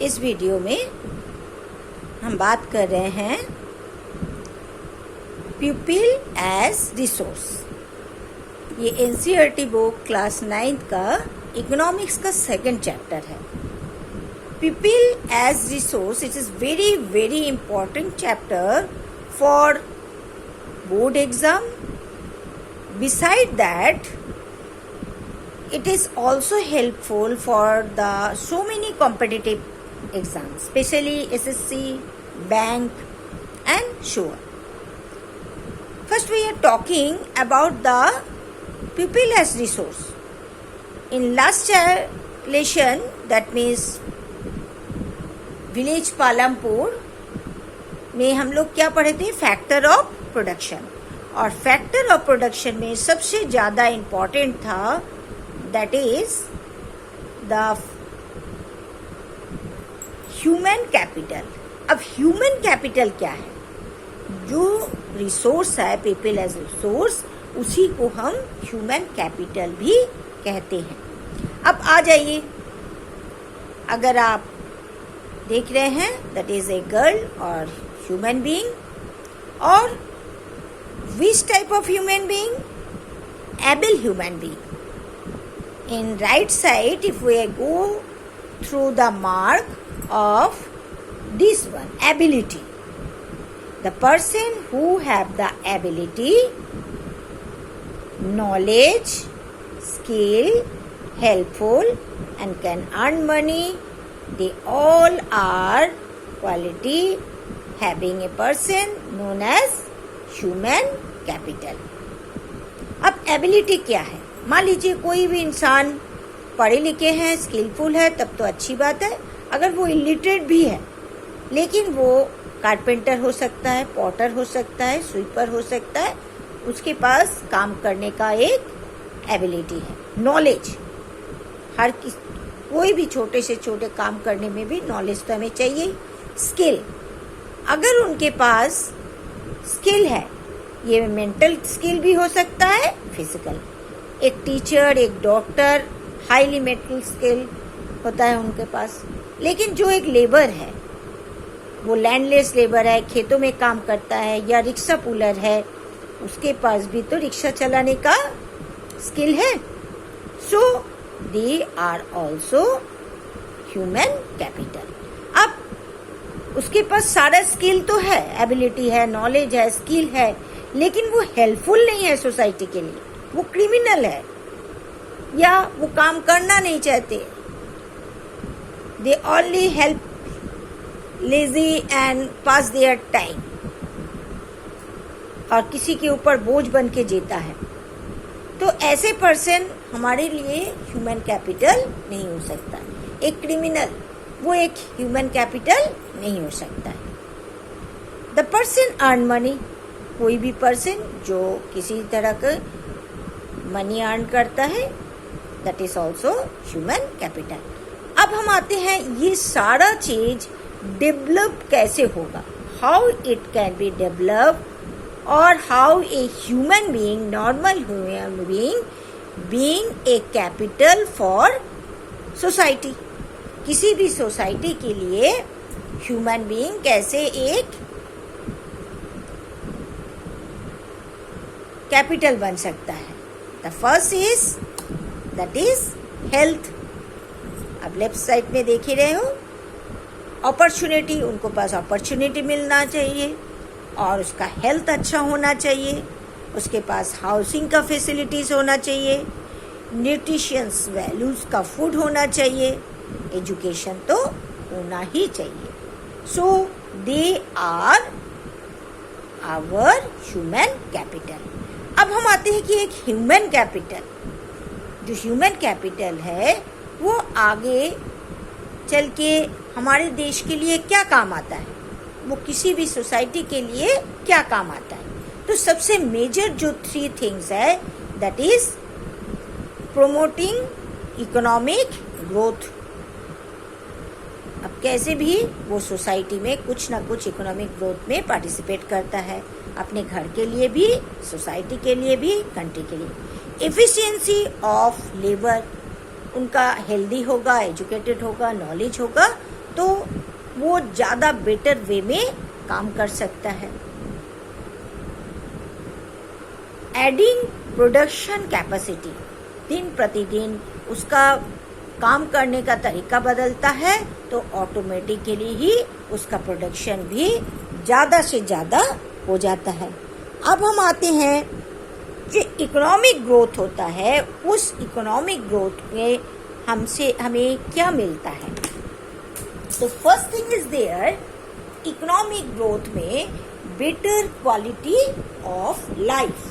इस वीडियो में हम बात कर रहे हैं पीपल एज रिसोर्स। ये एनसीईआरटी बुक क्लास 9th का इकोनॉमिक्स का सेकंड चैप्टर है। People as resource it is very very important chapter for board exam. Beside that, it is also helpful for the so many competitive exams, especially SSC, bank, and so on. First, we are talking about the people as resource. In last lesson, that means village Palampur, में हम लोग क्या पढ़े थे? Factor of production. और factor of production में सबसे ज्यादा इंपॉर्टेंट था that is the human capital. अब ह्यूमन कैपिटल क्या है? जो रिसोर्स है पीपल एज रिसोर्स, उसी को हम ह्यूमन कैपिटल भी कहते हैं। अब आ जाइए, अगर आप देख रहे हैं दैट इज ए गर्ल और ह्यूमन बीइंग, और which type of human being? Able human being. In right side, if we go through the mark of this one, ability. The person who have the ability, knowledge, skill, helpful, and can earn money, they all are quality having a person known as human capital. अब ability क्या है? मान लीजिए कोई भी इंसान पढ़े लिखे हैं, स्किलफुल है, तब तो अच्छी बात है। अगर वो इलिटरेट भी है, लेकिन वो कारपेंटर हो सकता है, पॉटर हो सकता है, स्वीपर हो सकता है, उसके पास काम करने का एक एबिलिटी है। नॉलेज, हर कोई भी छोटे से छोटे काम करने में भी नॉलेज तो हमें चाहिए। स्किल, अगर उनके पास स्किल है, ये मेंटल स्किल भी हो सकता है, फिजिकल। एक टीचर, एक डॉक्टर, हाईली मेंटल स्किल होता है उनके पास। लेकिन जो एक लेबर है, वो लैंडलेस लेबर है, खेतों में काम करता है, या रिक्शा पुलर है, उसके पास भी तो रिक्शा चलाने का स्किल है। So they are also human capital. अब उसके पास सारा स्किल तो है, एबिलिटी है, नॉलेज है, स्किल है, लेकिन वो हेल्पफुल नहीं है सोसाइटी के लिए। वो क्रिमिनल है, या वो काम करना नहीं चाहते। They only help lazy and pass their time, और किसी के ऊपर बोझ बन के जीता है। तो ऐसे पर्सन हमारे लिए ह्यूमन कैपिटल नहीं हो सकता। एक क्रिमिनल, वो एक ह्यूमन कैपिटल नहीं हो सकता है। द पर्सन अर्न मनी, कोई भी पर्सन जो किसी तरह का मनी अर्न करता है, that is also human capital. अब हम आते हैं, ये सारा चीज डेवलप कैसे होगा? How it can be develop, और how a human being, normal human being a capital for society. किसी भी सोसाइटी के लिए ह्यूमन बीइंग कैसे एक कैपिटल बन सकता है? The first is that is health. अब लेफ्ट साइड में देख ही रहे हो, अपॉर्चुनिटी, उनको पास अपॉर्चुनिटी मिलना चाहिए, और उसका हेल्थ अच्छा होना चाहिए, उसके पास हाउसिंग का फैसिलिटीज होना चाहिए, न्यूट्रिशियस वैल्यूज का फूड होना चाहिए, एजुकेशन तो होना ही चाहिए। So they are our human capital. अब हम आते हैं कि एक ह्यूमन कैपिटल, जो ह्यूमन कैपिटल है, वो आगे चल के हमारे देश के लिए क्या काम आता है, वो किसी भी सोसाइटी के लिए क्या काम आता है। तो सबसे मेजर जो 3 थिंग्स है, that is promoting economic growth. अब कैसे भी वो सोसाइटी में कुछ ना कुछ इकोनॉमिक ग्रोथ में पार्टिसिपेट करता है, अपने घर के लिए भी, सोसाइटी के लिए भी, कंट्री के लिए। एफिशिएंसी ऑफ लेबर, उनका हेल्दी होगा, एजुकेटेड होगा, नॉलेज होगा, तो वो ज़्यादा बेटर वे में काम कर सकता है। एडिंग प्रोडक्शन कैपेसिटी, दिन प्रतिदिन उसका काम करने का तरीका बदलता है तो ऑटोमेटिकली ही उसका प्रोडक्शन भी ज़्यादा से ज़्यादा हो जाता है। अब हम आते हैं जो इकोनॉमिक ग्रोथ होता है, उस इकोनॉमिक ग्रोथ में हमें क्या मिलता है। तो first thing is there, economic growth में बेटर क्वालिटी ऑफ लाइफ।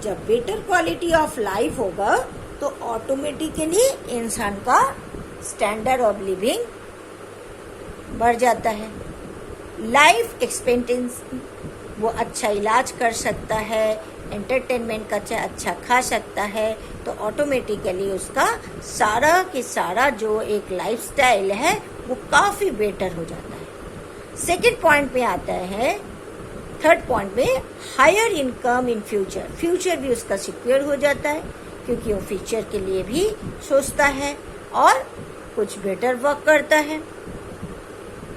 जब बेटर क्वालिटी ऑफ लाइफ होगा तो ऑटोमेटिकली इंसान का स्टैंडर्ड ऑफ लिविंग बढ़ जाता है। लाइफ एक्सपेक्टेंसी, वो अच्छा इलाज कर सकता है, एंटरटेनमेंट का अच्छा खा सकता है, तो ऑटोमेटिकली उसका सारा के सारा जो एक लाइफस्टाइल है वो काफ़ी बेटर हो जाता है। सेकंड पॉइंट पे आता है, थर्ड पॉइंट पे, higher income in future. Future भी उसका सिक्योर हो जाता है क्योंकि वो फ्यूचर के लिए भी सोचता है और कुछ बेटर वर्क करता है।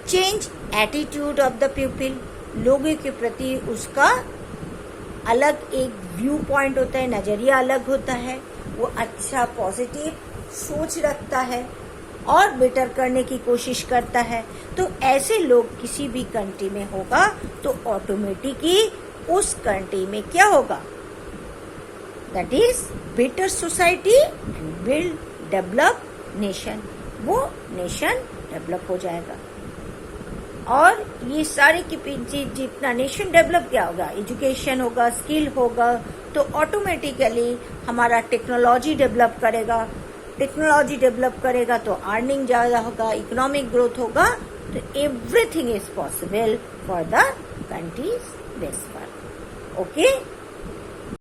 Change attitude of the people, लोगों के प्रति उसका अलग एक व्यू पॉइंट होता है, नज़रिया अलग होता है, वो अच्छा पॉजिटिव सोच रखता है और बेटर करने की कोशिश करता है। तो ऐसे लोग किसी भी कंट्री में होगा तो ऑटोमेटिकली उस कंट्री में क्या होगा, that is better society and will develop nation, वो नेशन डेवलप हो जाएगा। और ये सारे की पीछे जितना नेशन डेवलप क्या होगा, एजुकेशन होगा, स्किल होगा, तो ऑटोमेटिकली हमारा टेक्नोलॉजी डेवलप करेगा, टेक्नोलॉजी डेवलप करेगा तो अर्निंग ज़्यादा होगा, इकोनॉमिक ग्रोथ होगा, तो everything is possible for the countries westward. Okay.